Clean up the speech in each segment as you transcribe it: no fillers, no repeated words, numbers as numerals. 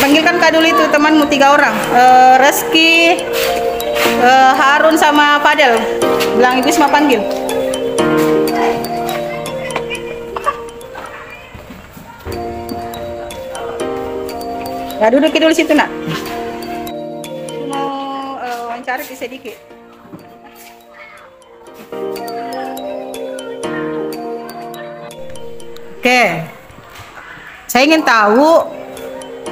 Panggilkan Kak dulu itu temanmu 3 orang. Reski, Harun sama Fadel. Bilang Ibu Isma panggil. Ya duduk dulu situ nak. Mau wawancara sedikit. Oke, saya ingin tahu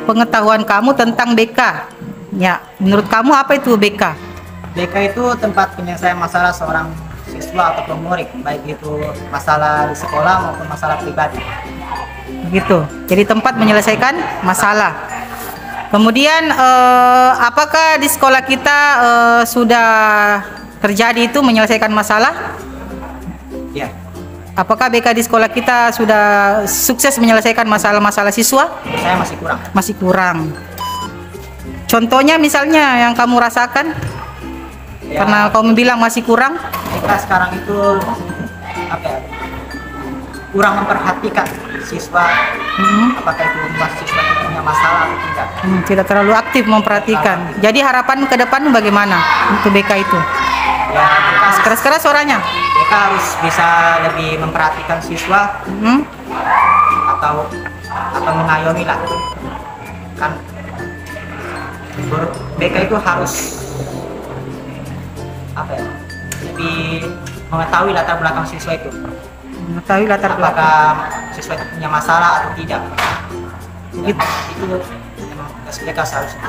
pengetahuan kamu tentang BK. Ya, menurut kamu apa itu BK? BK itu tempat penyelesaian masalah seorang siswa atau murid, baik itu masalah di sekolah maupun masalah pribadi. Begitu. Jadi tempat menyelesaikan masalah. Kemudian apakah di sekolah kita sudah terjadi itu menyelesaikan masalah? Ya. Apakah BK di sekolah kita sudah sukses menyelesaikan masalah-masalah siswa? Saya masih kurang. Masih kurang. Contohnya misalnya yang kamu rasakan? Ya, karena kamu bilang masih kurang. BK sekarang itu apa ya? Kurang memperhatikan siswa. Apakah itu siswa yang punya masalah atau tidak? Tidak terlalu aktif memperhatikan. Jadi harapan ke depan bagaimana untuk BK itu? Ya, keras-keras suaranya. BK harus bisa lebih memperhatikan siswa atau mengayomi lah. Kan BK itu harus apa ya? Lebih mengetahui latar belakang siswa itu. Mengetahui latar belakang. Apakah siswa itu punya masalah atau tidak? Itu memang tugas BK seharusnya.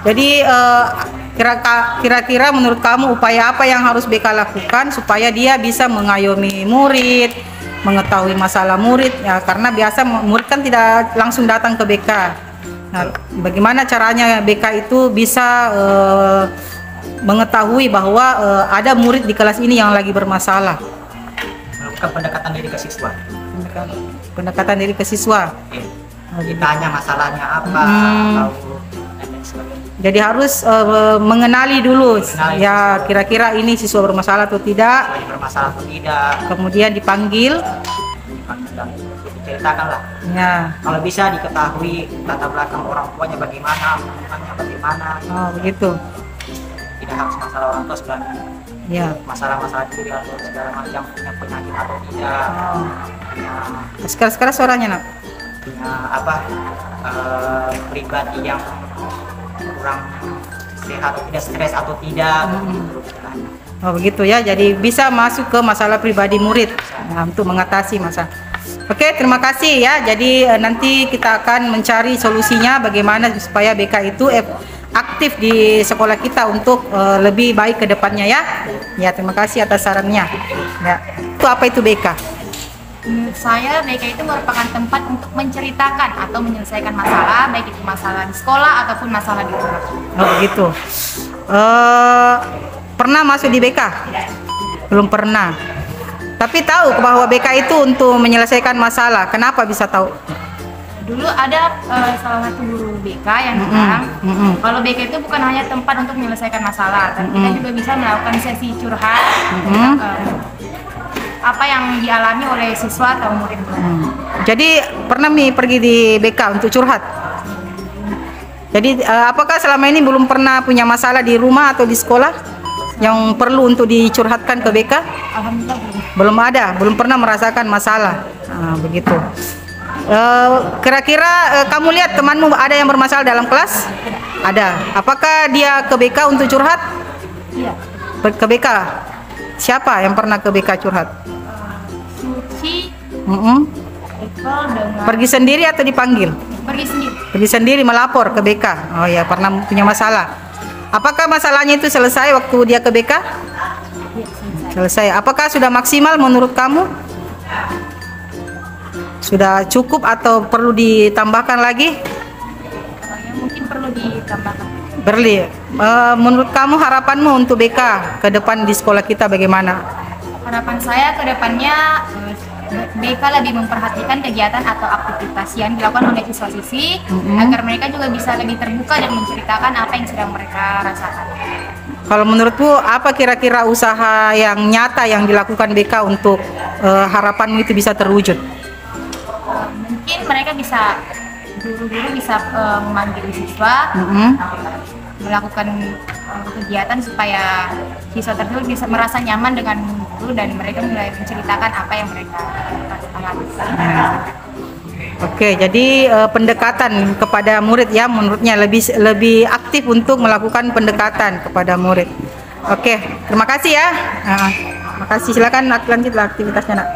Jadi kira-kira menurut kamu upaya apa yang harus BK lakukan supaya dia bisa mengayomi murid, mengetahui masalah murid ya, karena biasa murid kan tidak langsung datang ke BK. Nah, bagaimana caranya BK itu bisa mengetahui bahwa ada murid di kelas ini yang lagi bermasalah? Melakukan pendekatan diri ke siswa. Pendekatan diri ke siswa. Ditanya masalahnya apa, atau jadi harus mengenali dulu ya kira-kira ini siswa bermasalah atau tidak. Bermasalah atau tidak. Kemudian dipanggil. Diceritakan lah. Ya. Kalau bisa diketahui latar belakang orang tuanya bagaimana, hubungannya bagaimana. Oh begitu. Tidak harus masalah orang tua sebenarnya. Ya. Masalah-masalah diri atau segala macam punya penyakit atau tidak. Sekarang suaranya nak. Punya apa? Pribadi yang kurang sehat atau tidak, stres atau tidak. Oh begitu ya, jadi bisa masuk ke masalah pribadi murid untuk mengatasi masalah. Oke, terima kasih ya. Jadi nanti kita akan mencari solusinya bagaimana supaya BK itu aktif di sekolah kita untuk lebih baik ke depannya ya. Ya, terima kasih atas sarannya. Ya. Itu apa itu BK? Menurut saya BK itu merupakan tempat untuk menceritakan atau menyelesaikan masalah, baik itu masalah di sekolah ataupun masalah di rumah. Oh begitu. Pernah masuk di BK? Belum pernah. Tapi tahu bahwa BK itu untuk menyelesaikan masalah. Kenapa bisa tahu? Dulu ada salah satu guru BK yang bilang kalau BK itu bukan hanya tempat untuk menyelesaikan masalah, tapi kita juga bisa melakukan sesi curhat tentang apa yang dialami oleh siswa atau murid. Jadi pernah pergi di BK untuk curhat? Jadi apakah selama ini belum pernah punya masalah di rumah atau di sekolah yang perlu untuk dicurhatkan ke BK? Alhamdulillah belum ada, belum pernah merasakan masalah. Begitu. Kira-kira kamu lihat temanmu ada yang bermasalah dalam kelas? Ada. Apakah dia ke BK untuk curhat? Iya. Ke BK? Siapa yang pernah ke BK curhat? Suci. Pergi sendiri atau dipanggil? Pergi sendiri. Pergi sendiri melapor ke BK. Oh ya, pernah punya masalah. Apakah masalahnya itu selesai waktu dia ke BK? Ya, selesai. Apakah sudah maksimal menurut kamu? Sudah cukup atau perlu ditambahkan lagi? Ya, mungkin perlu ditambahkan. Berli, menurut kamu harapanmu untuk BK ke depan di sekolah kita bagaimana? Harapan saya ke depannya BK lebih memperhatikan kegiatan atau aktivitas yang dilakukan oleh siswa-siswi agar mereka juga bisa lebih terbuka dan menceritakan apa yang sedang mereka rasakan. Kalau menurutmu apa kira-kira usaha yang nyata yang dilakukan BK untuk harapanmu itu bisa terwujud? Mungkin mereka bisa guru-guru bisa memanggil siswa, melakukan kegiatan supaya siswa tersebut bisa merasa nyaman dengan guru dan mereka mulai menceritakan apa yang mereka alami. Oke, jadi pendekatan kepada murid ya, menurutnya lebih aktif untuk melakukan pendekatan kepada murid. Oke, terima kasih ya. Terima kasih. Silakan lanjutlah aktivitasnya, Nak.